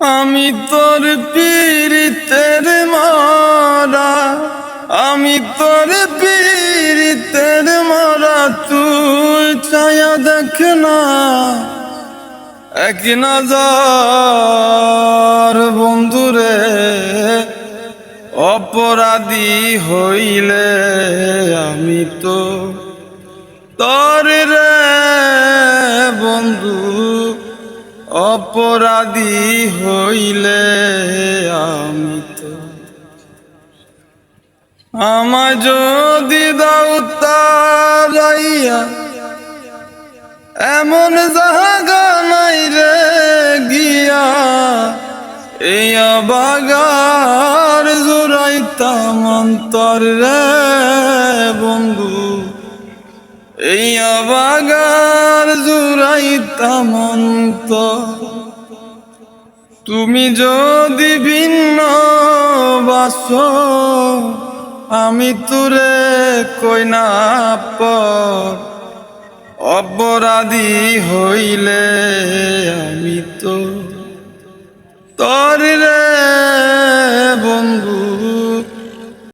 আমি তোর পীড়িতের মরা, আমি তোর পীড়িতের মরা, তুই ছায়া দেখ না এক নজর বন্ধুরে। অপরাধী হইলে আমি তো তোর রে বন্ধু, অপরাধী হইলে আমি তো। আমায় যদি দাও তারাইয়া, এমন জায়গা নাই রে গিয়া, এই বাগার জোড়াইতাম অন্তর রে বন্ধু, এই বাগার জোড়াইতাম অন্তর। তুমি যদি ভিন্ন বাসো, আমি তোরে কই না পর। অপরাধী হইলে আমি তো তোর রে বন্ধু।